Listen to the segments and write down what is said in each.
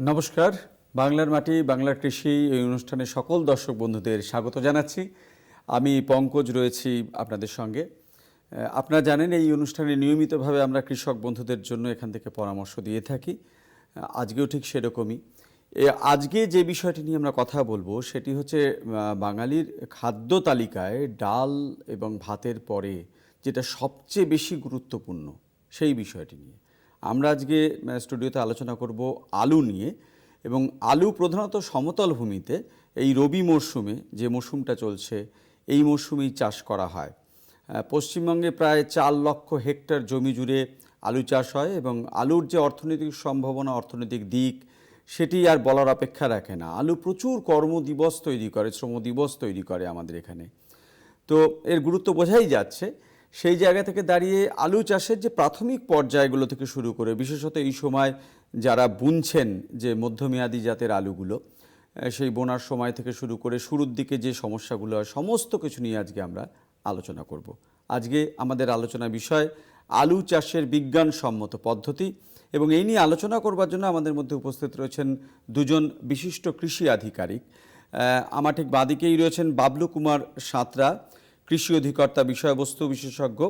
নমস্কার। বাংলার মাটি বাংলার কৃষি এই অনুষ্ঠানে সকল দর্শক বন্ধুদের স্বাগত জানাচ্ছি। আমি পঙ্কজ রয়েছি আপনাদের সঙ্গে। আপনারা জানেন এই অনুষ্ঠানে নিয়মিতভাবে আমরা কৃষক বন্ধুদের জন্য এখান থেকে পরামর্শ দিয়ে থাকি। আজকেও ঠিক সেরকমই। আজকে যে বিষয়টি নিয়ে আমরা কথা বলবো সেটি হচ্ছে বাঙালির খাদ্য তালিকায় ডাল এবং ভাতের পরে যেটা সবচেয়ে বেশি গুরুত্বপূর্ণ সেই বিষয়টি নিয়ে আমরা আজকে স্টুডিওতে আলোচনা করব আলু নিয়ে। এবং আলু প্রধানত সমতল ভূমিতে এই রবি মরশুমে যে মরশুমটা চলছে এই মরশুমেই চাষ করা হয়। পশ্চিমবঙ্গে প্রায় 4 লক্ষ হেক্টর জমি জুড়ে আলু চাষ হয় এবং আলুর যে অর্থনৈতিক সম্ভাবনা, অর্থনৈতিক দিক সেটি আর বলার অপেক্ষা রাখে না। আলু প্রচুর কর্মদিবস তৈরি করে, শ্রমদিবস তৈরি করে আমাদের এখানে। তো এর গুরুত্ব বোঝাই যাচ্ছে। সেই জায়গা থেকে দাঁড়িয়ে আলু চাষের যে প্রাথমিক পর্যায়গুলো থেকে শুরু করে বিশেষত এই সময় যারা বুনছেন যে মধ্যমেয়াদী জাতের আলুগুলো, সেই বোনার সময় থেকে শুরু করে শুরুর দিকে যে সমস্যাগুলো হয় সমস্ত কিছু নিয়ে আজকে আমরা আলোচনা করব। আজকে আমাদের আলোচনার বিষয় আলু চাষের বিজ্ঞানসম্মত পদ্ধতি, এবং এই নিয়ে আলোচনা করবার জন্য আমাদের মধ্যে উপস্থিত রয়েছেন দুজন বিশিষ্ট কৃষি আধিকারিক। আমার ঠিক বাঁদিকেই রয়েছেন বাবলু কুমার সাঁতরা, কৃষি অধিকর্তা বিষয়বস্তু বিশেষজ্ঞ,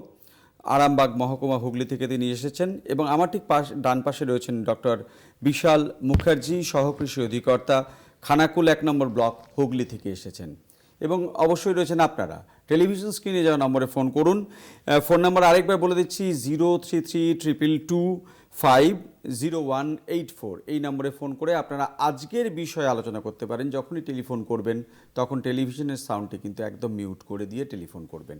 আরামবাগ মহকুমা হুগলি থেকে তিনি এসেছেন। এবং আমার ঠিক ডান পাশে রয়েছেন ডক্টর বিশাল মুখার্জি, সহকৃষি অধিকর্তা, খানাকুল 1 নম্বর ব্লক হুগলি থেকে এসেছেন। এবং অবশ্যই রয়েছেন আপনারা। টেলিভিশন স্ক্রিনে যাওয়া নম্বরে ফোন করুন। ফোন নম্বর আরেকবার বলে দিচ্ছি, 0332250184। এই নম্বরে ফোন করে আপনারা আজকের বিষয়ে আলোচনা করতে পারেন। যখনই টেলিফোন করবেন তখন টেলিভিশনের সাউন্ডটি কিন্তু একদম মিউট করে দিয়ে টেলিফোন করবেন।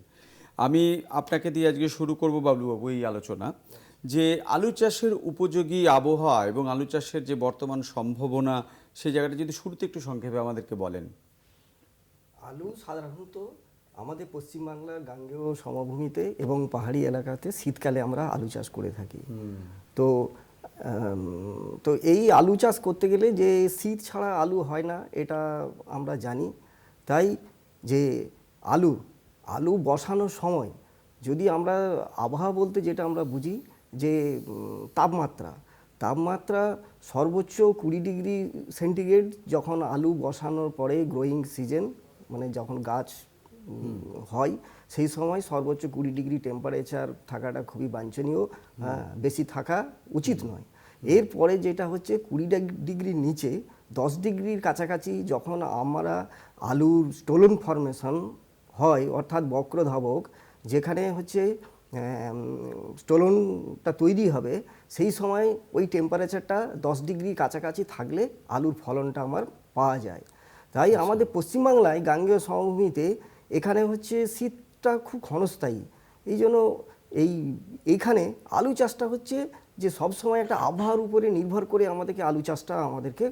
আমি আপনাকে দিয়ে আজকে শুরু করব বাবলুবাবু এই আলোচনা, যে আলু চাষের উপযোগী আবহাওয়া এবং আলু চাষের যে বর্তমান সম্ভাবনা সেই জায়গাটা যদি শুরুতে একটু সংক্ষেপে আমাদেরকে বলেন। আলু সাধারণত আমাদের পশ্চিমবাংলার গাঙ্গেয় সমভূমিতে এবং পাহাড়ি এলাকাতে শীতকালে আমরা আলু চাষ করে থাকি। তো এই আলু চাষ করতে গেলে যে শীত ছাড়া আলু হয় না এটা আমরা জানি। তাই যে আলু বসানোর সময় যদি আমরা আবহাওয়া বলতে যেটা আমরা বুঝি যে তাপমাত্রা সর্বোচ্চ 20 ডিগ্রি সেন্টিগ্রেড যখন আলু বসানোর পরে গ্রোয়িং সিজন মানে যখন গাছ হয় সেই সময় সর্বোচ্চ 20 ডিগ্রি টেম্পারেচার থাকাটা খুবই বাঞ্ছনীয়, বেশি থাকা উচিত নয়। এরপরে যেটা হচ্ছে 20 ডিগ্রির নিচে 10 ডিগ্রির কাছাকাছি যখন আমরা আলুর স্টোলন ফরমেশন হয়, অর্থাৎ বক্রধাবক যেখানে হচ্ছে স্টোলনটা তৈরি হবে, সেই সময় ওই টেম্পারেচারটা 10 ডিগ্রি কাছাকাছি থাকলে আলুর ফলনটা আমার পাওয়া যায়। তাই আমাদের পশ্চিমবাংলায় গাঙ্গেয় সমভূমিতে এখানে হচ্ছে শীতটা খুব ক্ষণস্থায়ী। এই জন্য এইখানে আলু চাষটা হচ্ছে যে সবসময় একটা আবহাওয়ার উপরে নির্ভর করে আমাদেরকে আলু চাষটা আমাদেরকে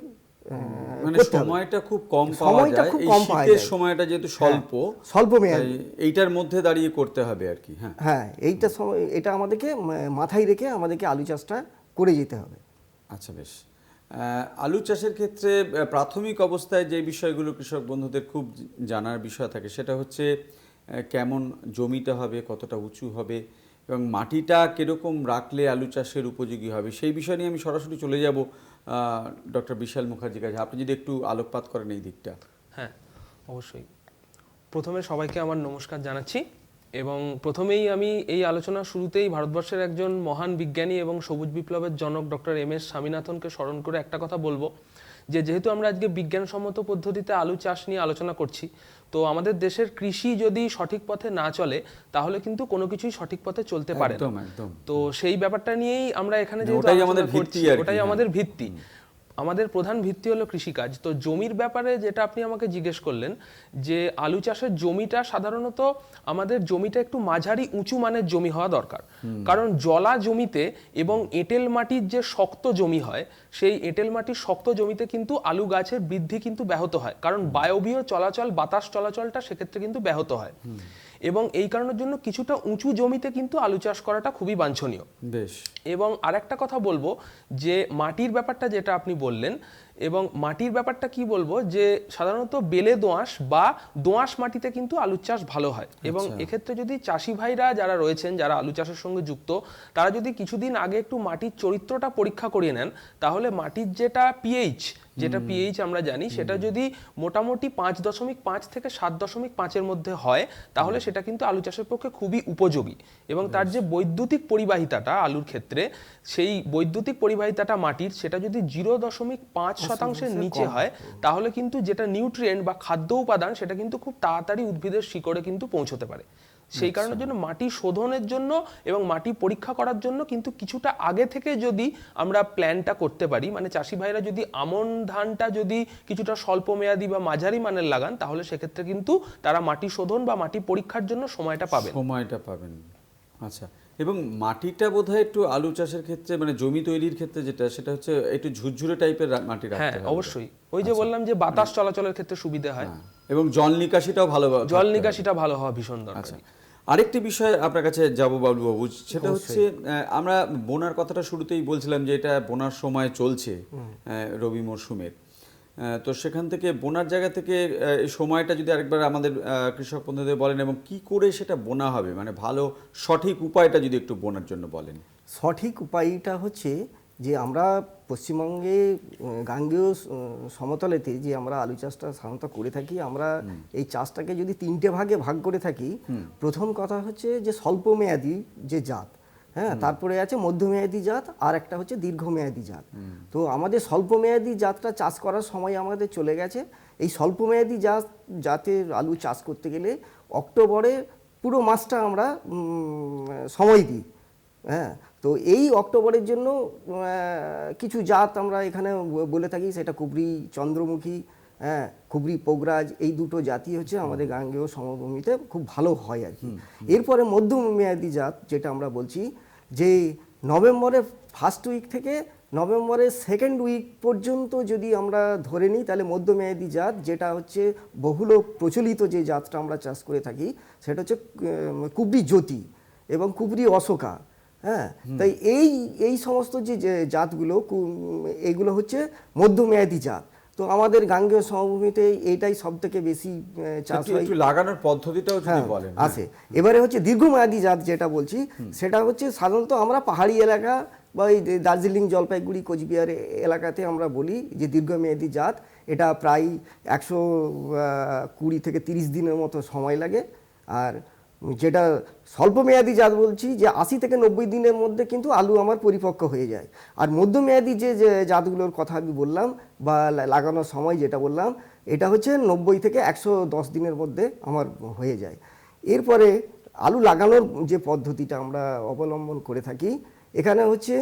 মানে সময়টা খুব কম পাওয়া যায়, এই শীতের সময়টা যেহেতু স্বল্প মেয়াদী এইটার মধ্যে দাঁড়িয়ে করতে হবে আর কি। হ্যাঁ, এইটা সময় এটা আমাদেরকে মাথায় রেখে আমাদেরকে আলু চাষটা করে যেতে হবে। আচ্ছা, বেশ। আলু চাষের ক্ষেত্রে প্রাথমিক অবস্থায় যে বিষয়গুলো কৃষক বন্ধুদের খুব জানার বিষয় থাকে সেটা হচ্ছে কেমন জমিটা হবে, কতটা উঁচু হবে এবং মাটিটা কীরকম রাখলে আলু চাষের উপযোগী হবে, সেই বিষয় নিয়ে আমি সরাসরি চলে যাব ডক্টর বিশাল মুখার্জির কাছে। আপনি যদি একটু আলোকপাত করেন এই দিকটা। হ্যাঁ, অবশ্যই। প্রথমে সবাইকে আমার নমস্কার জানাচ্ছি এবং প্রথমেই আমি এই আলোচনার শুরুতেই ভারতবর্ষের একজন মহান বিজ্ঞানী এবং সবুজ বিপ্লবের জনক ডক্টর এম.এস. স্বামীনাথনকে স্মরণ করে একটা কথা বলবো, যেহেতু আমরা আজকে বিজ্ঞানসম্মত পদ্ধতিতে আলু চাষ নিয়ে আলোচনা করছি, তো আমাদের দেশের কৃষি যদি সঠিক পথে না চলে তাহলে কিন্তু কোনো কিছুই সঠিক পথে চলতে পারে না। তো সেই ব্যাপারটা নিয়েই আমরা এখানে ওটাই আমাদের ভিত্তি। আমাদের প্রধান ভিত্তি হলো কৃষিকাজ। তো জমির ব্যাপারে যেটা আপনি আমাকে জিজ্ঞেস করলেন, যে আলু চাষের জমিটা সাধারণত আমাদের জমিটা একটু মাঝারি উঁচু মানের জমি হওয়া দরকার। কারণ জলা জমিতে এবং এঁটেল মাটির যে শক্ত জমি হয়, সেই এঁটেল মাটির শক্ত জমিতে কিন্তু আলু গাছের বৃদ্ধি কিন্তু ব্যাহত হয়, কারণ বায়বীয় চলাচল, বাতাস চলাচলটা সেক্ষেত্রে কিন্তু ব্যাহত হয়। এবং এই কারণের জন্য কিছুটা উঁচু জমিতে কিন্তু আলু চাষ করাটা খুবই বাঞ্ছনীয়। বেশ। এবং আরেকটা কথা বলবো, যে মাটির ব্যাপারটা যেটা আপনি বললেন, এবং মাটির ব্যাপারটা কি বলবো, যে সাধারণত বেলে দোআঁশ বা দোআঁশ মাটিতে কিন্তু আলুর চাষ ভালো হয়। এবং এক্ষেত্রে যদি চাষি ভাইরা যারা রয়েছেন, যারা আলু চাষের সঙ্গে যুক্ত, তারা যদি কিছুদিন আগে একটু মাটির চরিত্রটা পরীক্ষা করিয়ে নেন, তাহলে মাটির যেটা পিএইচ আমরা জানি, সেটা যদি মোটামুটি 5.5 থেকে 7.5-এর মধ্যে হয়, তাহলে সেটা কিন্তু আলু চাষের পক্ষে খুবই উপযোগী। এবং তার যে বৈদ্যুতিক পরিবাহিতাটা আলুর ক্ষেত্রে, সেই বৈদ্যুতিক পরিবাহিতাটা মাটির, সেটা যদি 0.5%-এর নিচে হয়, তাহলে কিন্তু যেটা নিউট্রিয়েন্ট বা খাদ্য উপাদান, সেটা কিন্তু খুব তাড়াতাড়ি উদ্ভিদের শিকড়ে কিন্তু পৌঁছতে পারে। সেই কারণের জন্য মাটি শোধনের জন্য এবং মাটি পরীক্ষা করার জন্য কিন্তু কিছুটা আগে থেকে যদি আমরা প্ল্যানটা করতে পারি, মানে চাষি ভাইরা যদি আমন ধানটা যদি কিছুটা স্বল্প মেয়াদী বা মাঝারি মানের লাগান, তাহলে সেক্ষেত্রে কিন্তু তারা মাটি শোধন বা মাটি পরীক্ষার জন্য সময়টা পাবেন। আচ্ছা, এবং মাটিটা বোধহয় একটু আলু চাষের ক্ষেত্রে, মানে জমি তৈরির ক্ষেত্রে সেটা হচ্ছে একটু ঝুরঝুরে টাইপের মাটি রাখতে হ্যাঁ, হবে। অবশ্যই। ওই যে বললাম যে বাতাস চলাচলের ক্ষেত্রে সুবিধা হয়, এবং জল নিকাশিটাও ভালো হওয়া ভীষণ দরকার। আচ্ছা, আরেকটি বিষয় আপনার কাছে যাবো বাবলুবাবু, সেটা হচ্ছে আমরা বোনার কথাটা শুরুতেই বলছিলাম যে এটা বোনার সময় চলছে রবি মরশুমের। তো সেখান থেকে বোনার জায়গা থেকে এই সময়টা যদি আরেকবার আমাদের কৃষক বন্ধুদের বলেন, এবং কি করে সেটা বোনা হবে, মানে ভালো সঠিক উপায়টা যদি একটু বোনার জন্য বলেন। সঠিক উপায়টা হচ্ছে যে আমরা পশ্চিমবঙ্গে গাঙ্গেয় সমতলেতে যে আমরা আলু চাষটা সাধারণত করে থাকি, আমরা এই চাষটাকে যদি 3টে ভাগে ভাগ করে থাকি। প্রথম কথা হচ্ছে যে স্বল্পমেয়াদী যে জাত, হ্যাঁ, তারপরে আছে মধ্যমেয়াদী জাত, আর একটা হচ্ছে দীর্ঘমেয়াদী জাত। তো আমাদের স্বল্পমেয়াদী জাতটা চাষ করার সময় আমাদের চলে গেছে। এই স্বল্পমেয়াদী জাতের আলু চাষ করতে গেলে অক্টোবরে পুরো মাসটা আমরা সময় দিই। হ্যাঁ, তো এই অক্টোবরের জন্য কিছু জাত আমরা এখানে বলে থাকি, সেটা কুবরি চন্দ্রমুখী, হ্যাঁ, কুবরি পোগরাজ, এই দুটো জাতি হচ্ছে আমাদের গাঙ্গেয় সমভূমিতে খুব ভালো হয় আর কি। এরপরে মধ্যমেয়াদী জাত যেটা আমরা বলছি, যে নভেম্বরের ফার্স্ট উইক থেকে নভেম্বরের সেকেন্ড উইক পর্যন্ত যদি আমরা ধরে নিই, তাহলে মধ্যমেয়াদী জাত যেটা হচ্ছে বহুল প্রচলিত যে জাতটা আমরা চাষ করে থাকি, সেটা হচ্ছে কুবরি জ্যোতি এবং কুবরি অশোকা। হ্যাঁ, তাই এই সমস্ত যে জাতগুলো, এগুলো হচ্ছে মধ্যমেয়াদী জাত। তো আমাদের গাঙ্গেয় সমভূমিতে এইটাই সব থেকে বেশি চাষ হয়। একটু লাগানোর পদ্ধতিটাও যদি বলেন। আছে। এবারে হচ্ছে দীর্ঘমেয়াদী জাত যেটা বলছি, সেটা হচ্ছে সাধারণত আমরা পাহাড়ি এলাকা বা এই দার্জিলিং, জলপাইগুড়ি, কোচবিহার এলাকাতে আমরা বলি যে দীর্ঘমেয়াদী জাত। এটা প্রায় 120 থেকে 30 দিনের মতো সময় লাগে। আর যেটা স্বল্পমেয়াদী জাত বলছি, যে 80 থেকে 90 দিনের মধ্যে কিন্তু আলু আমার পরিপক্ক হয়ে যায়। আর মধ্যমেয়াদী যে জাতগুলোর কথা আমি বললাম বা লাগানোর সময় যেটা বললাম, এটা হচ্ছে 90 থেকে 110 দিনের মধ্যে আমার হয়ে যায়। এরপরে আলু লাগানোর যে পদ্ধতিটা আমরা অবলম্বন করে থাকি, এখানে হচ্ছে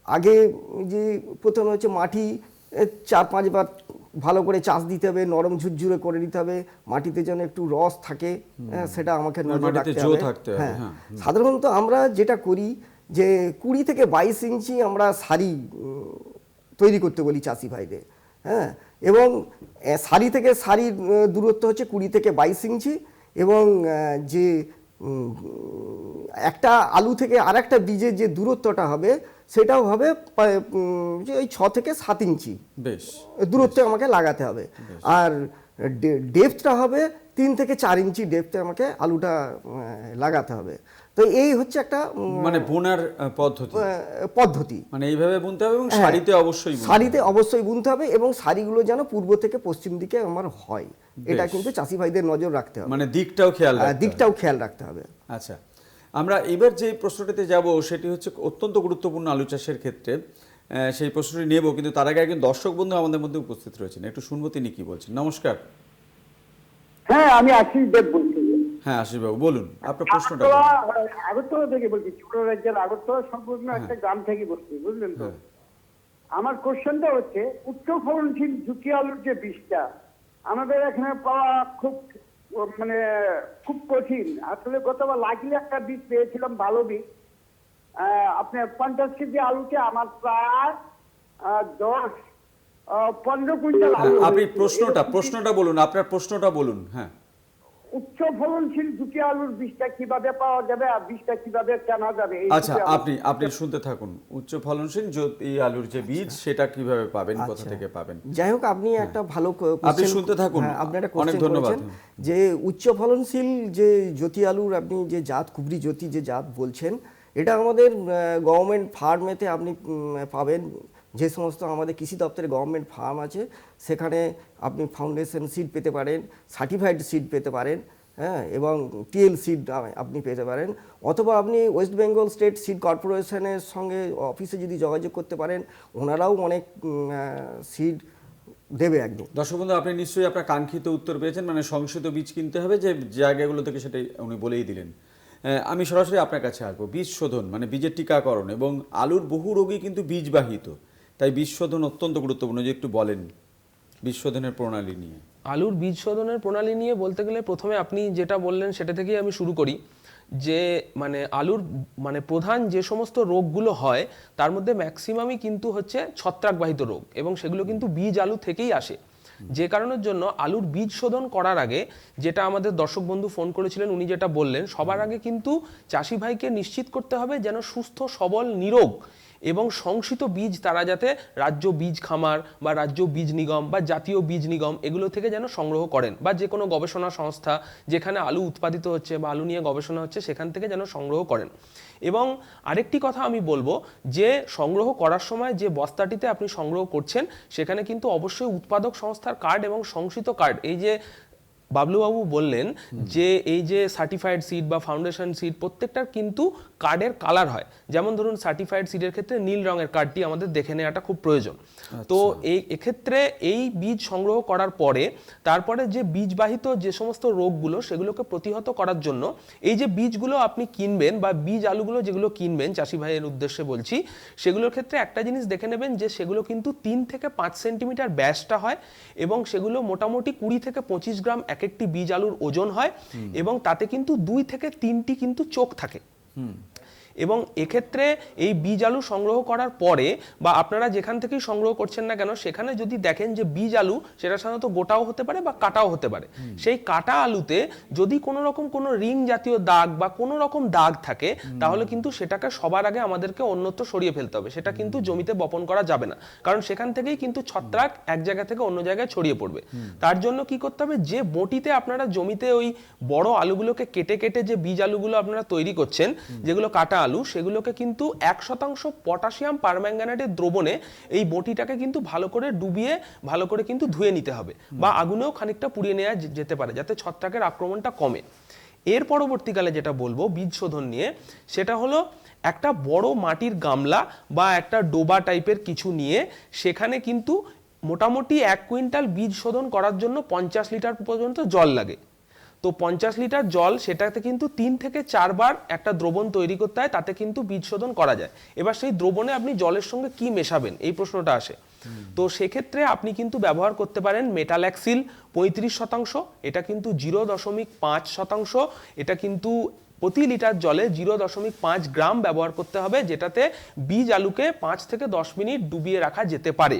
আগে যে প্রথমে হচ্ছে মাটি 4-5 বার ভালো করে চাষ দিতে হবে, নরম ঝুরঝুরে করে দিতে হবে, মাটিতে যেন একটু রস থাকে, সেটা আমাকে নজর রাখতে হবে। হ্যাঁ, সাধারণত আমরা যেটা করি যে 20 থেকে 22 ইঞ্চি আমরা সারি তৈরি করতে বলি চাষি ভাইদের। হ্যাঁ, এবং সারি থেকে সারির দূরত্ব হচ্ছে 20 থেকে 22 ইঞ্চি, এবং যে একটা আলু থেকে আরেকটা বীজের যে দূরত্বটা হবে, সেটাও হবে যে ওই 6 থেকে 7 ইঞ্চি বেশ দূরত্বে আমাকে লাগাতে হবে। আর ডেপথটা হবে 3 থেকে 4 ইঞ্চি ডেপথে আমাকে আলুটা লাগাতে হবে। তো এই হচ্ছে একটা মানে বোনার পদ্ধতি, মানে এইভাবে বুনতে হবে, এবং সারিতে অবশ্যই বুনতে হবে, এবং সারিগুলো যেন পূর্ব থেকে পশ্চিম দিকে আমার হয়, এটা কিন্তু চাষি ভাইদের নজর রাখতে হবে, মানে দিকটাও খেয়াল রাখতে হবে। আচ্ছা, আমরা এবার যে প্রশ্নটিতে যাব সেটি হচ্ছে অত্যন্ত গুরুত্বপূর্ণ আলু চাষের ক্ষেত্রে, সেই প্রশ্নটি নেব, কিন্তু তার আগে একজন দর্শক বন্ধু আমাদের মধ্যে উপস্থিত রয়েছেন, একটু শুনবো তিনি কি বলছেন। নমস্কার। হ্যাঁ, আমি আশিস দেব বলছি। হ্যাঁ, আশিস বাবু বলুন, আপনার প্রশ্নটা। আগরতলা থেকে বলছি, ত্রিপুরা রাজ্যের আগরতলা সম্পূর্ণ একটা গ্রাম থেকে বলছি, বুঝলেন তো। আমার কোশ্চেনটা হচ্ছে, উচ্চ ফলনশীল ঝুঁকি আলুর যে বীজটা আমাদের এখানে পাওয়া খুব কঠিন। আসলে গতবার লাকিলি একটা বীজ পেয়েছিলাম, ভালো বীজ। আপনার 50 কেজি আলুতে আমার প্রায় 10-15 কুইন্টাল আলু। আপনি প্রশ্নটা বলুন, আপনার প্রশ্নটা বলুন। হ্যাঁ, উচ্চ ফলনশীল দুটি আলুর বীজটা কিভাবে পাওয়া যাবে আর বীজটা কিভাবে কেনা যাবে এই আচ্ছা, দুটি আপনি আপনি শুনতে থাকুন। উচ্চ ফলনশীল এই আলুর যে বীজ সেটা কিভাবে পাবেন, কোথা থেকে পাবেন? যাই হোক, আপনি একটা ভালো আপনি শুনতে থাকুন। আপনি একটা অনেক কোশ্চেন ধন্যবাদ। করেছেন যে উচ্চ ফলনশীল যে জ্যোতি আলুর আপনি যে জাত, কুবরি জ্যোতি যে জাত বলছেন, এটা আমাদের গভর্নমেন্ট ফার্মেতে আপনি পাবেন। যে সমস্ত আমাদের কৃষি দপ্তরে গভর্নমেন্ট ফার্ম আছে সেখানে আপনি ফাউন্ডেশন সিড পেতে পারেন, সার্টিফাইড সিড পেতে পারেন, হ্যাঁ, এবং টিএল সিড আপনি পেতে পারেন, অথবা আপনি ওয়েস্ট বেঙ্গল স্টেট সিড কর্পোরেশনের সঙ্গে অফিসে যদি যোগাযোগ করতে পারেন, ওনারাও অনেক সিড দেবে একদম। দর্শক বন্ধু, আপনি নিশ্চয়ই আপনার কাঙ্ক্ষিত উত্তর পেয়েছেন, মানে সংশোধিত বীজ কিনতে হবে যে জায়গাগুলো থেকে, সেটাই উনি বলেই দিলেন। আমি সরাসরি আপনার কাছে আসবো। বীজ শোধন মানে বীজের টিকাকরণ, এবং আলুর বহু রোগী কিন্তু বীজবাহিত, তাই বীজ শোধন অত্যন্ত গুরুত্বপূর্ণ। যে একটু বলেন বীজ শোধনের প্রণালী নিয়ে। আলুর বীজ শোধনের প্রণালী নিয়ে বলতে গেলে প্রথমে আপনি যেটা বললেন সেটা থেকেই আমি শুরু করি, যে মানে আলুর মানে প্রধান যে সমস্ত রোগগুলো হয় তার মধ্যে ম্যাক্সিমামই কিন্তু হচ্ছে ছত্রাকবাহিত রোগ, এবং সেগুলো কিন্তু বীজ আলু থেকেই আসে। যে কারণের জন্য আলুর বীজ শোধন করার আগে, যেটা আমাদের দর্শক বন্ধু ফোন করেছিলেন উনি যেটা বললেন, সবার আগে কিন্তু চাষি ভাইকে নিশ্চিত করতে হবে যেন সুস্থ সবল নিরোগ এবং সংশিত বীজ তারা যাতে রাজ্য বীজ খামার বা রাজ্য বীজ নিগম বা জাতীয় বীজ নিগম এগুলো থেকে যেন সংগ্রহ করেন, বা যে কোনো গবেষণা সংস্থা যেখানে আলু উৎপাদিত হচ্ছে বা আলু নিয়ে গবেষণা হচ্ছে সেখান থেকে যেন সংগ্রহ করেন। এবং আরেকটি কথা আমি বলবো, যে সংগ্রহ করার সময় যে বস্তাটিতে আপনি সংগ্রহ করছেন সেখানে কিন্তু অবশ্যই উৎপাদক সংস্থার কার্ড এবং সংশিত কার্ড, এই যে বাবলুবাবু বললেন যে এই যে সার্টিফাইড সিড বা ফাউন্ডেশন সিড প্রত্যেকটার কিন্তু কার্ডের কালার হয়। যেমন ধরুন সার্টিফাইড সিডের ক্ষেত্রে নীল রঙের কার্ডটি আমাদের দেখে নেওয়াটা খুব প্রয়োজন। তো এক্ষেত্রে এই বীজ সংগ্রহ করার পরে তারপরে যে বীজবাহিত যে সমস্ত রোগগুলো সেগুলোকে প্রতিহত করার জন্য এই যে বীজগুলো আপনি কিনবেন বা বীজ আলুগুলো যেগুলো কিনবেন, চাষি ভাইয়ের উদ্দেশ্যে বলছি, সেগুলোর ক্ষেত্রে একটা জিনিস দেখে নেবেন যে সেগুলো কিন্তু 3 থেকে 5 সেন্টিমিটার ব্যাসটা হয়, এবং সেগুলো মোটামুটি 20 থেকে 25 গ্রাম এক একটি বীজ আলুর ওজন হয়, এবং তাতে কিন্তু 2 থেকে 3টি কিন্তু চোখ থাকে। এবং এক্ষেত্রে এই বীজ আলু সংগ্রহ করার পরে বা আপনারা যেখান থেকেই সংগ্রহ করছেন না কেন, সেখানে যদি দেখেন যে বীজ আলু সেটা সাধারণত গোটাও হতে পারে বা কাটাও হতে পারে, সেই কাটা আলুতে যদি কোনো রকম কোনো রিং জাতীয় দাগ বা কোনো রকম দাগ থাকে তাহলে কিন্তু সেটাকে সবার আগে আমাদেরকে অন্যত্র সরিয়ে ফেলতে হবে। সেটা কিন্তু জমিতে বপন করা যাবে না, কারণ সেখান থেকেই কিন্তু ছত্রাক এক জায়গা থেকে অন্য জায়গায় ছড়িয়ে পড়বে। তার জন্য কি করতে হবে, যে বটিতে আপনারা জমিতে ওই বড় আলুগুলোকে কেটে কেটে যে বীজ আলুগুলো আপনারা তৈরি করছেন, যেগুলো কাটা আলু, সেগুলোকে কিন্তু 1% পটাশিয়াম পারম্যাঙ্গানেটের দ্রবণে এই বটিটাকে কিন্তু ভালো করে ডুবিয়ে ভালো করে কিন্তু ধুয়ে নিতে হবে, বা আগুনেও খানিকটা পুড়িয়ে নেওয়া যেতে পারে যাতে ছত্রাকের আক্রমণটা কমে। এর পরবর্তীকালে যেটা বলবো বীজ শোধন নিয়ে, সেটা হলো একটা বড় মাটির গামলা বা একটা ডোবা টাইপের কিছু নিয়ে সেখানে কিন্তু মোটামুটি 1 কুইন্টাল বীজ শোধন করার জন্য 50 লিটার পর্যন্ত জল লাগে। তো 50 লিটার জল, সেটাতে কিন্তু 3 থেকে 4 বার একটা দ্রবণ তৈরি করতে হয়, তাতে কিন্তু বীজ শোধন করা যায়। এবার সেই দ্রবণে আপনি জলের সঙ্গে কি মেশাবেন এই প্রশ্নটা আসে। তো সেক্ষেত্রে আপনি কিন্তু ব্যবহার করতে পারেন মেটাল্যাক্সিল 35%, এটা কিন্তু 0.5%, এটা কিন্তু প্রতি লিটার জলে 0.5 গ্রাম ব্যবহার করতে হবে, যেটাতে বীজ আলুকে 5 থেকে 10 মিনিট ডুবিয়ে রাখা যেতে পারে।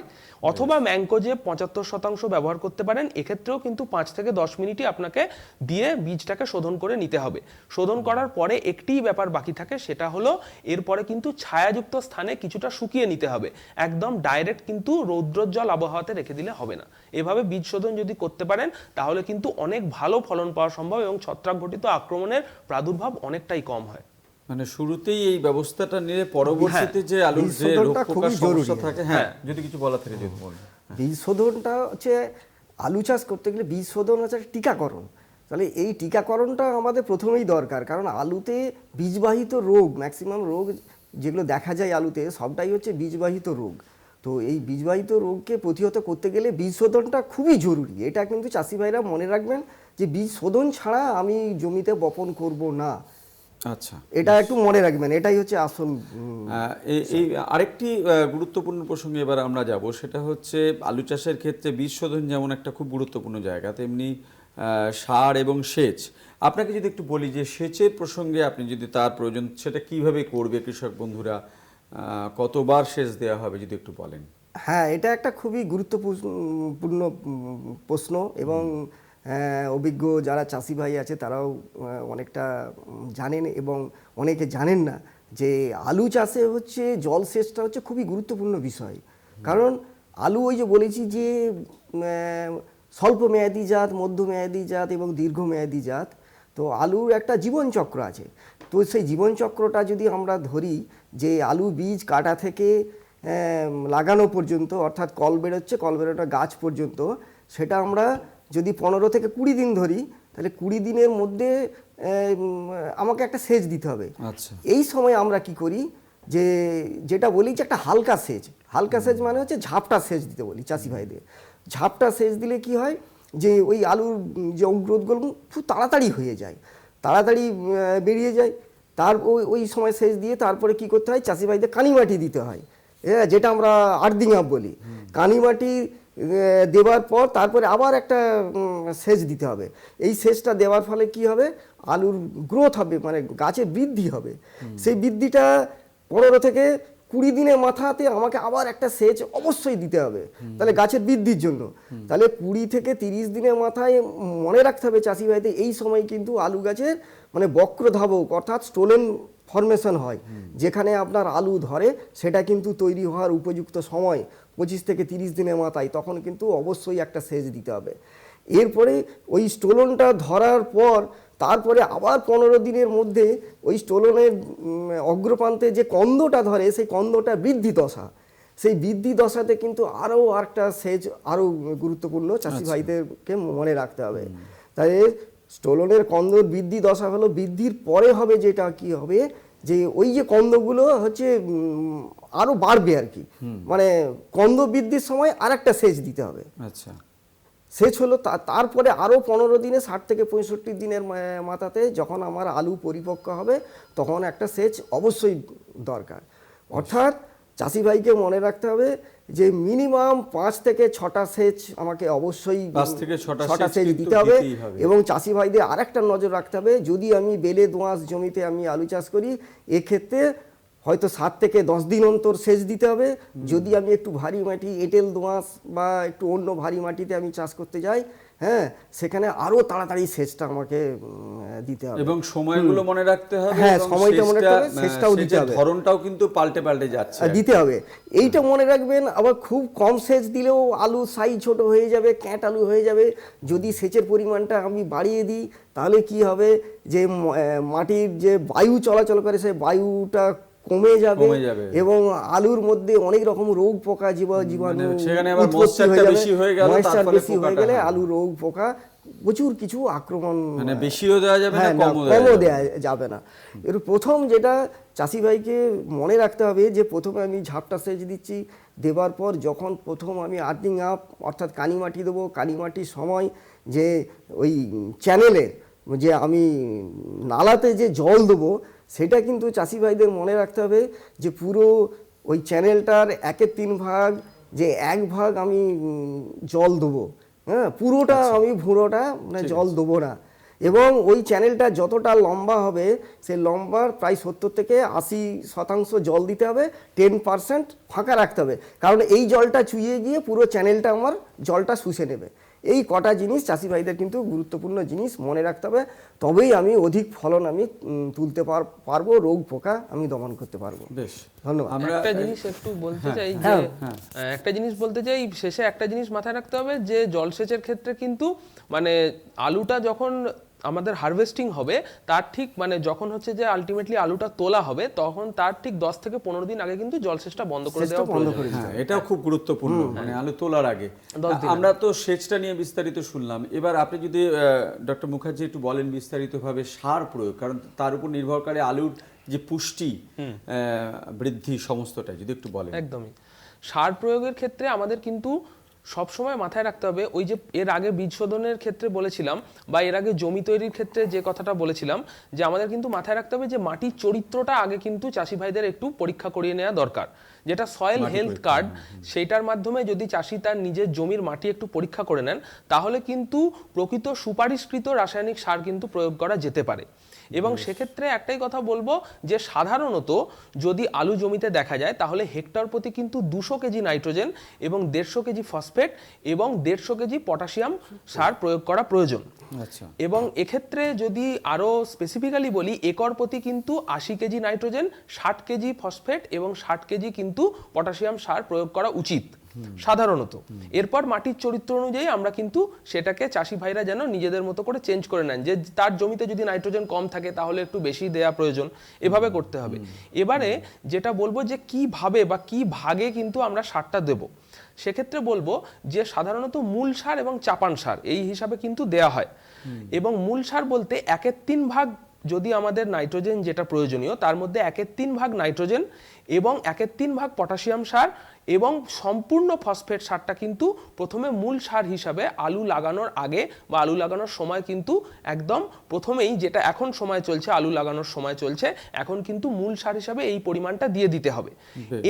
অথবা ম্যাঙ্কোজেব 75% ব্যবহার করতে পারেন, এক্ষেত্রেও কিন্তু 5 থেকে 10 মিনিটই আপনাকে দিয়ে বীজটাকে শোধন করে নিতে হবে। শোধন করার পরে একটিই ব্যাপার বাকি থাকে, সেটা হলো এরপরে কিন্তু ছায়াযুক্ত স্থানে কিছুটা শুকিয়ে নিতে হবে, একদম ডাইরেক্ট কিন্তু রৌদ্রোজ্জ্বল আবহাওয়াতে রেখে দিলে হবে না। এভাবে বীজ শোধন যদি করতে পারেন তাহলে কিন্তু অনেক ভালো ফলন পাওয়া সম্ভব এবং ছত্রাক ঘটিত আক্রমণের প্রাদুর্ভাব অনেকটাই কম হয়। মানে শুরুতেই এই ব্যবস্থাটা নিলে পরবর্তীতে যে আলুর যে রোগ পোকার সমস্যা থাকে, হ্যাঁ, যদি কিছু বলা থাকে যদি বলেন। বীজ শোধনটা হচ্ছে আলু চাষ করতে গেলে বীজ শোধন হচ্ছে টিকাকরণ। তাহলে এই টিকাকরণটা আমাদের প্রথমেই দরকার, কারণ আলুতে বীজবাহিত রোগ, ম্যাক্সিমাম রোগ যেগুলো দেখা যায় আলুতে সবটাই হচ্ছে বীজবাহিত রোগ। তো এই বীজবাহিত রোগকে প্রতিহত করতে গেলে বীজ শোধনটা খুবই জরুরি। এটা কিন্তু চাষি ভাইরা মনে রাখবেন যে বীজ শোধন ছাড়া আমি জমিতে বপন করব না। আচ্ছা, এটা একটু মনে রাখবেন, এটাই হচ্ছে আসল। এই আরেকটি গুরুত্বপূর্ণ প্রসঙ্গে এবার আমরা যাব, সেটা হচ্ছে আলু চাষের ক্ষেত্রে বীজ শোধন যেমন একটা খুব গুরুত্বপূর্ণ জায়গা, তেমনি সার এবং সেচ। আপনাকে যদি একটু বলি যে সেচের প্রসঙ্গে আপনি যদি তার প্রয়োজন, সেটা কিভাবে করবে কৃষক বন্ধুরা, কতবার সেচ দেওয়া হবে যদি একটু বলেন। হ্যাঁ, এটা একটা খুবই গুরুত্বপূর্ণ প্রশ্ন, এবং অভিজ্ঞ যারা চাষি ভাই আছে তারাও অনেকটা জানেন, এবং অনেকে জানেন না যে আলু চাষে হচ্ছে জলসেচটা হচ্ছে খুবই গুরুত্বপূর্ণ বিষয়। কারণ আলু ওই যে বলেছি যে স্বল্পমেয়াদী জাত, মধ্যমেয়াদী জাত এবং দীর্ঘমেয়াদী জাত। তো আলুর একটা জীবনচক্র আছে। তো সেই জীবনচক্রটা যদি আমরা ধরি যে আলু বীজ কাটা থেকে লাগানো পর্যন্ত, অর্থাৎ কল বেরোচ্ছে, কল বেরোটা গাছ পর্যন্ত, সেটা আমরা যদি 15 থেকে 20 দিন ধরি, তাহলে 20 দিনের মধ্যে আমাকে একটা সেচ দিতে হবে। আচ্ছা। এই সময় আমরা কি করি যে যেটা বলি যে একটা হালকা সেচ। হালকা সেচ মানে হচ্ছে ঝাপটা সেচ দিতে বলি চাষি ভাইদের। ঝাপটা সেচ দিলে কি হয় যে ওই আলুর যে অগ্রোথগুলো খুব তাড়াতাড়ি হয়ে যায়, তাড়াতাড়ি বেরিয়ে যায়। ওই সময় সেচ দিয়ে তারপরে কি করতে হয়, চাষি ভাইদের কানি মাটি দিতে হয়, হ্যাঁ, যেটা আমরা আর্দিং আপ বলি। কানি মাটি দেওয়ার পর তারপরে আবার একটা সেচ দিতে হবে। এই সেচটা দেওয়ার ফলে কি হবে, আলুর গ্রোথ হবে, মানে গাছের বৃদ্ধি হবে। সেই বৃদ্ধিটা 15 থেকে 20 দিনের মাথাতে আমাকে আবার একটা সেচ অবশ্যই দিতে হবে, তাহলে গাছের বৃদ্ধির জন্য। তাহলে 20 থেকে 30 দিনের মাথায় মনে রাখতে হবে চাষি ভাইদের, এই সময় কিন্তু আলু গাছের মানে বক্রধাবক অর্থাৎ স্টোলেন ফরমেশন হয়, যেখানে আপনার আলু ধরে, সেটা কিন্তু তৈরি হওয়ার উপযুক্ত সময় 25 থেকে 30 দিনের মাথায়, তখন কিন্তু অবশ্যই একটা সেচ দিতে হবে। এরপরে ওই স্টোলনটা ধরার পর তারপরে আবার 15 দিনের মধ্যে ওই স্টোলনের অগ্রপ্রান্তে যে কন্দটা ধরে, সেই কন্দটা বৃদ্ধি দশা, সেই বৃদ্ধি দশাতে কিন্তু আরও একটা সেচ আরও গুরুত্বপূর্ণ, চাষি ভাইদেরকে মনে রাখতে হবে। তাই স্টোলনের কন্দর বৃদ্ধি দশা হলো, বৃদ্ধির পরে হবে যেটা কি হবে যে ওই যে কন্দগুলো হচ্ছে আরও বাড়বে আর কি, মানে কন্দ বৃদ্ধির সময় আর একটা সেচ দিতে হবে। আচ্ছা। সেচ হলো তারপরে আরও 15 দিনে, 60 থেকে 65 দিনের মাথাতে যখন আমার আলু পরিপক্ক হবে, তখন একটা সেচ অবশ্যই দরকার। অর্থাৎ চাষি ভাইকে মনে রাখতে হবে যে মিনিমাম 5 থেকে 6টা সেচ আমাকে অবশ্যই 5 থেকে 6টা সেচ দিতে হবে। এবং চাষি ভাইদের আরেকটা নজর রাখতে হবে, যদি আমি বেলে দোআঁশ জমিতে আমি আলু চাষ করি, এক্ষেত্রে হয়তো 7 থেকে 10 দিন অন্তর সেচ দিতে হবে। যদি আমি একটু ভারী মাটি, এঁটেল দোআঁশ বা একটু অন্য ভারী মাটিতে আমি চাষ করতে যাই, হ্যাঁ, সেখানে আরো তাড়াতাড়ি সেচটা আমাকে দিতে হবে এবং সময়গুলো মনে রাখতে হবে। হ্যাঁ, এবং সময়টা মনে রাখতে হবে, সেচটাও দিতে হবে, ধরনটাও কিন্তু পাল্টে যাচ্ছে, দিতে হবে। এইটা মনে রাখবেন। আবার খুব কম সেচ দিলেও আলু সাইজ ছোট হয়ে যাবে, ক্যাঁট আলু হয়ে যাবে। যদি সেচের পরিমাণটা আমি বাড়িয়ে দিই, তাহলে কি হবে যে মাটির যে বায়ু চলাচল করে, সেই বায়ুটা কমে যাবে এবং আলুর মধ্যে অনেক রকম রোগ পোকা জীবাণু বেশি হয়ে গেলে আলু রোগ পোকা প্রচুর কিছু আক্রমণ, মানে বেশিও দেওয়া যাবে না, কমও দেওয়া যাবে না। এর প্রথম যেটা চাষি ভাইকে মনে রাখতে হবে যে প্রথমে আমি ঝাপটা সেচ দিচ্ছি, দেওয়ার পর যখন প্রথম আমি আর্দিং আপ অর্থাৎ কানি মাটি দেবো, কানি মাটির সময় যে ওই চ্যানেলে যে আমি নালাতে যে জল দেবো, সেটা কিন্তু চাষি ভাইদের মনে রাখতে হবে যে পুরো ওই চ্যানেলটার 1/3 ভাগ, যে 1 ভাগ আমি জল দেবো, হ্যাঁ, পুরোটা আমি ভুঁড়োটা মানে জল দেবো না। এবং ওই চ্যানেলটা যতটা লম্বা হবে, সেই লম্বার প্রায় 70 থেকে 80% জল দিতে হবে, 10% ফাঁকা রাখতে হবে, কারণ এই জলটা চুইয়ে গিয়ে পুরো চ্যানেলটা আমার জলটা শুষে নেবে। এই কটা জিনিস চাষি ভাইদের কিন্তু গুরুত্বপূর্ণ জিনিস মনে রাখতে হবে, তবেই আমি অধিক ফলন আমি তুলতে পারবো, রোগ পোকা আমি দমন করতে পারবো। বেশ, ধন্যবাদ। একটা জিনিস একটু বলতে চাই যে একটা জিনিস বলতে চাই শেষে একটা জিনিস মাথায় রাখতে হবে যে জলসেচের ক্ষেত্রে কিন্তু মানে আলুটা যখন আমাদের হারভেস্টিং হবে, তার ঠিক মানে যখন হচ্ছে যে আলটিমেটলি আলুটা তোলা হবে, তখন তার ঠিক 10 থেকে 15 দিন আগে কিন্তু জলসেচটা বন্ধ করে দেওয়া প্রয়োজন। হ্যাঁ, এটাও খুব গুরুত্বপূর্ণ, মানে আলু তোলার আগে। আমরা তো সেচটা নিয়ে বিস্তারিত শুনলাম, এবার আপনি যদি ডক্টর মুখার্জি একটু বলেন বিস্তারিতভাবে সার প্রয়োগ, কারণ তার উপর নির্ভর করে আলুর যে পুষ্টি বৃদ্ধি সমস্তটাই যদি একটু বলেন। একদমই। সার প্রয়োগের ক্ষেত্রে আমাদের কিন্তু সবসময় মাথায় রাখতে হবে, ওই যে এর আগে বীজ শোধনের ক্ষেত্রে বলেছিলাম বা এর আগে জমি তৈরির ক্ষেত্রে যে কথাটা বলেছিলাম, যে আমাদের কিন্তু মাথায় রাখতে হবে যে মাটির চরিত্রটা আগে কিন্তু চাষি ভাইদের একটু পরীক্ষা করিয়ে নেওয়া দরকার। যেটা সয়েল হেলথ কার্ড, সেইটার মাধ্যমে যদি চাষি তার নিজের জমির মাটি একটু পরীক্ষা করে নেন, তাহলে কিন্তু প্রকৃত সুপারিশকৃত রাসায়নিক সার কিন্তু প্রয়োগ করা যেতে পারে। এবং সেক্ষেত্রে একটাই কথা বলবো যে সাধারণত যদি আলু জমিতে দেখা যায় তাহলে হেক্টর প্রতি কিন্তু 200 কেজি নাইট্রোজেন এবং 150 কেজি ফসফেট এবং 150 কেজি পটাশিয়াম সার প্রয়োগ করা প্রয়োজন। আচ্ছা, এবং এক্ষেত্রে যদি আরো স্পেসিফিক্যালি বলি, একর প্রতি কিন্তু 80 কেজি নাইট্রোজেন, 60 কেজি ফসফেট এবং 60 কেজি কিন্তু পটাশিয়াম সার প্রয়োগ করা উচিত সাধারণত। এরপর মাটির চরিত্র অনুযায়ী আমরা কিন্তু সেটাকে চাষি ভাইরা যেন নিজেদের মতো করে চেঞ্জ করে নেন, যে তার জমিতে যদি নাইট্রোজেন কম থাকে তাহলে একটু বেশি দেয়া প্রয়োজন, এভাবে করতে হবে। এবারে যেটা বলবো যে কিভাবে বা কি ভাগে কিন্তু আমরা সারটা দেব, সেক্ষেত্রে বলবো যে সাধারণত মূল সার এবং চাপান সার এই হিসাবে কিন্তু দেয়া হয়। এবং মূল সার বলতে 1/3 ভাগ যদি আমাদের নাইট্রোজেন যেটা প্রয়োজনীয় তার মধ্যে 1/3 ভাগ নাইট্রোজেন এবং 1/3 ভাগ পটাশিয়াম সার এবং সম্পূর্ণ ফসফেট সারটা কিন্তু প্রথমে মূল সার হিসাবে আলু লাগানোর আগে বা আলু লাগানোর সময় কিন্তু একদম প্রথমেই, যেটা এখন সময় চলছে আলু লাগানোর সময় চলছে, এখন কিন্তু মূল সার হিসাবে এই পরিমাণটা দিয়ে দিতে হবে।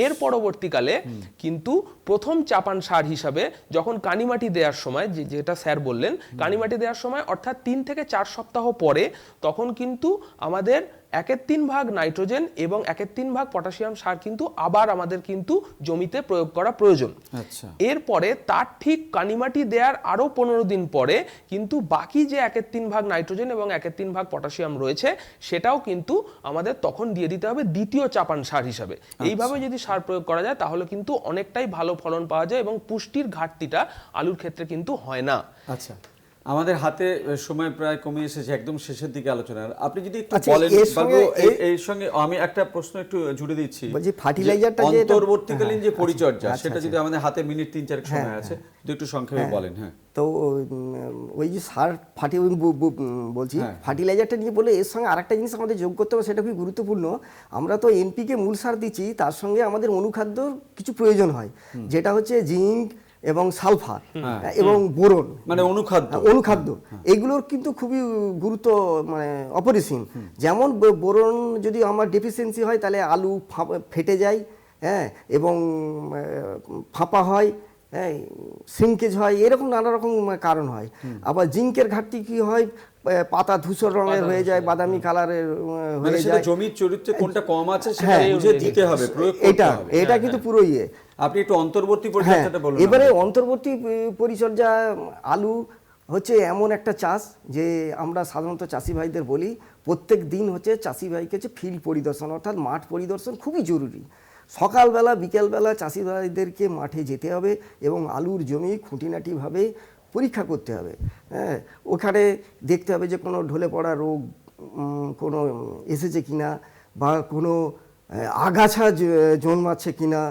এর পরবর্তীকালে কিন্তু প্রথম চাপান সার হিসাবে যখন কানিমাটি দেওয়ার সময়, যেটা স্যার বললেন, কানিমাটি দেওয়ার সময় অর্থাৎ 3 থেকে 4 সপ্তাহ পরে তখন কিন্তু আমাদের 1/3 ভাগ নাইট্রোজেন এবং 1/3 ভাগ পটাশিয়াম সার কিন্তু আবার আমাদের কিন্তু জমিতে প্রয়োগ করা প্রয়োজন। আচ্ছা, এরপরে তার ঠিক কানিমাটি দেওয়ার আরো 15 দিন পরে কিন্তু বাকি যে 1/3 ভাগ নাইট্রোজেন এবং 1/3 ভাগ পটাশিয়াম রয়েছে সেটাও কিন্তু আমাদের তখন দিয়ে দিতে হবে দ্বিতীয় চাপান সার হিসাবে। এইভাবে যদি সার প্রয়োগ করা যায় তাহলে কিন্তু অনেকটাই ভালো ফলন পাওয়া যায় এবং পুষ্টির ঘাটতিটা আলুর ক্ষেত্রে কিন্তু হয় না। আচ্ছা, আমাদের হাতে সময় প্রায় কমে এসেছে, একদম শেষের দিকে আলোচনার। আপনি যদি একটু আচ্ছা, বলেন, এর সঙ্গে এর সঙ্গে আমি একটা প্রশ্ন একটু জুড়ে দিচ্ছি, বলছি ফার্টিলাইজারটা যে অন্তর্বর্তীকালীন যে পরিচর্যা, আচ্ছা, সেটা যদি আমাদের হাতে মিনিট 3-4 সময় আছে, যদি একটু সংক্ষেপে বলেন। হ্যাঁ, তো ওই যে সার বলছি হ্যাঁ। ফার্টিলাইজারটা নিয়ে বলে এর সঙ্গে আরেকটা জিনিস আমাদের যোগ করতে হবে, সেটা খুবই গুরুত্বপূর্ণ। আমরা তো এনপিকে মূল সার দিচ্ছি, তার সঙ্গে আমাদের অনুখাদ্যর কিছু প্রয়োজন হয়, যেটা হচ্ছে জিঙ্ক এবং সালফার এবং বোরন, মানে অনুখাদ্য এগুলোর কিন্তু খুবই গুরুত্ব, মানে অপরিসীম। যেমন বোরন যদি আমার ডেফিসিয়েন্সি হয় তাহলে আলু ফেটে যায়, হ্যাঁ, এবং ফাঁপা হয়, হ্যাঁ, শ্রিঙ্কেজ হয়, এরকম নানা রকম কারণ হয়। আবার জিঙ্কের ঘাটতি কি হয়, পাতা ধূসর রঙের হয়ে যায়, বাদামি কালারের হয়ে যায়। জমির চরিত্রে কোনটা কম আছে সেটা বুঝে দিতে হবে, প্রয়োগ করতে হবে। এটা কিন্তু পুরো ইয়ে। আপনি একটু অন্তর্বর্তী পরিচর্যাটা বলুন। এবারে অন্তর্বর্তী পরিচর্যা, আলু হচ্ছে এমন একটা চাষ যে আমরা সাধারণত চাষি ভাইদের বলি প্রত্যেক দিন হচ্ছে চাষি ভাইকে হচ্ছে ফিল্ড পরিদর্শন অর্থাৎ মাঠ পরিদর্শন খুবই জরুরি। সকালবেলা বিকেলবেলা চাষি ভাইদেরকে মাঠে যেতে হবে এবং আলুর জমি খুঁটিনাটিভাবে পরীক্ষা করতে হবে। হ্যাঁ, ওখানে দেখতে হবে যে কোনো ঢলে পড়া রোগ কোনো এসেছে কিনা, বা কোনো আগাছা জন্মাচ্ছে কিনা,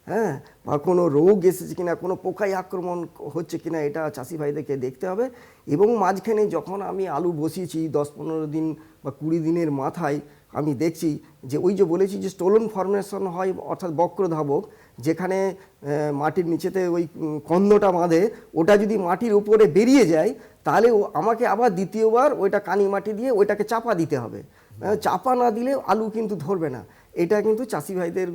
হ্যাঁ, বা কোনো রোগ এসেছে কিনা, কোনো পোকায় আক্রমণ হচ্ছে কিনা, এটা চাষি ভাইদেরকে দেখতে হবে। এবং মাঝখানে যখন আমি আলু বসিয়েছি 10-15 দিন বা 20 দিনের মাথায় আমি দেখছি যে ওই যে বলেছি যে স্টোলন ফরমেশন হয়, অর্থাৎ বক্রধাবক, যেখানে মাটির নিচেতে ওই কন্দটা বাঁধে, ওটা যদি মাটির উপরে বেরিয়ে যায় তাহলে আমাকে আবার দ্বিতীয়বার ওইটা কানি মাটি দিয়ে ওইটাকে চাপা দিতে হবে। চাপা না দিলে আলু কিন্তু ধরবে না। এটা কিন্তু চাষি ভাইদের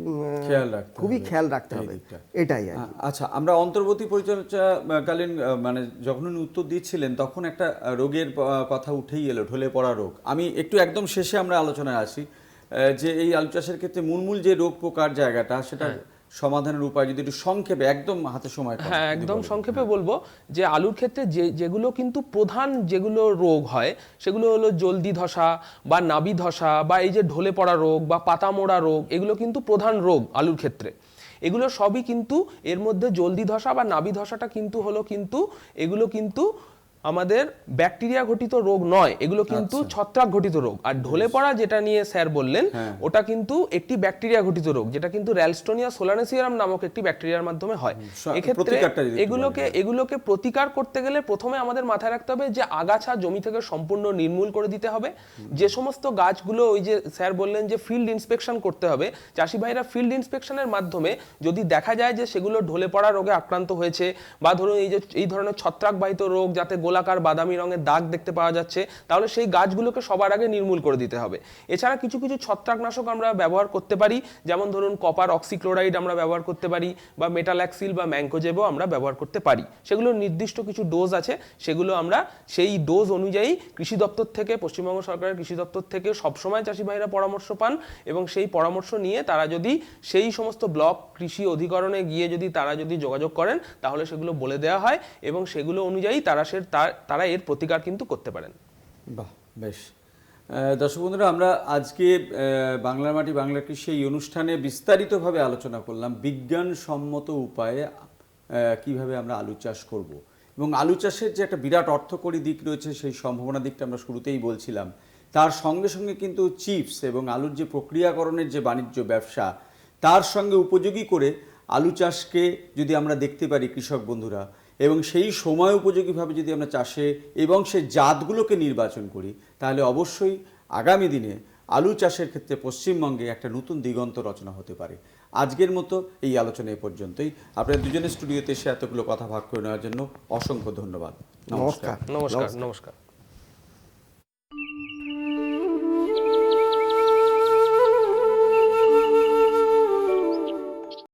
খুবই খেয়াল রাখতে হবে, এটাই। আচ্ছা, আমরা অন্তর্বর্তী পরিচর্যাকালীন মানে যখন উনি উত্তর দিচ্ছিলেন তখন একটা রোগের কথা উঠেই এলো, ঢলে পড়া রোগ। আমি একটু একদম শেষে আমরা আলোচনায় আসি যে এই আলু চাষের ক্ষেত্রে মূল যে রোগ পোকার জায়গাটা, সেটা সমাধানের উপায় যদি একটু সংক্ষেপে, একদম হাতে সময়। হ্যাঁ, একদম সংক্ষেপে বলবো যে আলুর ক্ষেত্রে যেগুলো কিন্তু প্রধান যেগুলো রোগ হয় সেগুলো হলো জলদি ধসা বা নাবি ধসা বা এই যে ঢলে পড়া রোগ বা পাতা মোড়া রোগ, এগুলো কিন্তু প্রধান রোগ আলুর ক্ষেত্রে। এগুলো সবই কিন্তু এর মধ্যে জলদি ধসা বা নাবি ধসাটা কিন্তু হলো কিন্তু এগুলো কিন্তু আমাদের ব্যাকটেরিয়া ঘটিত রোগ নয়, এগুলো কিন্তু ছত্রাক ঘটিত রোগ। আর ঢলে পড়া যেটা নিয়ে স্যার বললেন, ওটা কিন্তু একটি ব্যাকটেরিয়া ঘটিত রোগ, যেটা কিন্তু র্যালস্টোনিয়া সোলানেসিয়াম নামক একটি ব্যাকটেরিয়ার মাধ্যমে হয়। এক্ষেত্রে এগুলোকে প্রতিকার করতে গেলে প্রথমে আমাদের মাথায় রাখতে হবে যে আগাছা জমি থেকে সম্পূর্ণ নির্মূল করে দিতে হবে। যে সমস্ত গাছগুলো ওই যে স্যার বললেন যে ফিল্ড ইন্সপেকশন করতে হবে, চাষি ভাইরা ফিল্ড ইন্সপেকশনের মাধ্যমে যদি দেখা যায় যে সেগুলো ঢলে পড়া রোগে আক্রান্ত হয়েছে বা ধরুন এই ধরনের ছত্রাকবাহিত রোগ, যাতে গোলা কমলাকার বাদামি রঙের দাগ দেখতে পাওয়া যাচ্ছে, তাহলে সেই গাছগুলোকে সবার আগে নির্মূল করে দিতে হবে। এছাড়া কিছু কিছু ছত্রাকনাশক আমরা ব্যবহার করতে পারি, যেমন ধরুন কপার অক্সিক্লোরাইড আমরা ব্যবহার করতে পারি, বা মেটাল্যাক্সিল বা ম্যাঙ্কোজেবও আমরা ব্যবহার করতে পারি। সেগুলো নির্দিষ্ট কিছু ডোজ আছে, সেগুলো আমরা সেই ডোজ অনুযায়ী কৃষি দপ্তর থেকে, পশ্চিমবঙ্গ সরকারের কৃষি দপ্তর থেকে সবসময় চাষি ভাইরা পরামর্শ পান, এবং সেই পরামর্শ নিয়ে তারা যদি সেই সমস্ত ব্লক কৃষি অধিকরণে গিয়ে যদি তারা যদি যোগাযোগ করেন, তাহলে সেগুলো বলে দেওয়া হয় এবং সেগুলো অনুযায়ী তারা এর প্রতিকার কিন্তু করতে পারেন। বাহ, বেশ। দর্শক বন্ধুরা, আমরা আজকে বাংলার মাটি বাংলা কৃষি এই অনুষ্ঠানে বিস্তারিতভাবে আলোচনা করলাম বিজ্ঞানসম্মত উপায়ে কিভাবে আমরা আলু চাষ করব, এবং আলু চাষের যে একটা বিরাট অর্থকরী দিক রয়েছে সেই সম্ভাবনা দিকটা আমরা শুরুতেই বলছিলাম। তার সঙ্গে সঙ্গে কিন্তু চিপস এবং আলুর যে প্রক্রিয়াকরণের যে বাণিজ্য ব্যবসা, তার সঙ্গে উপযোগী করে আলু চাষকে যদি আমরা দেখতে পারি কৃষক বন্ধুরা, এবং সেই সময় উপযোগীভাবে যদি আমরা চাষে এবং সেই জাতগুলোকে নির্বাচন করি, তাহলে অবশ্যই আগামী দিনে আলু চাষের ক্ষেত্রে পশ্চিমবঙ্গে একটা নতুন দিগন্ত রচনা হতে পারে। আজকের মতো এই আলোচনা এই পর্যন্তই। আপনারা দুজনের স্টুডিওতে এসে এতগুলো কথা ভাগ করে নেওয়ার জন্য অসংখ্য ধন্যবাদ। নমস্কার। নমস্কার। নমস্কার।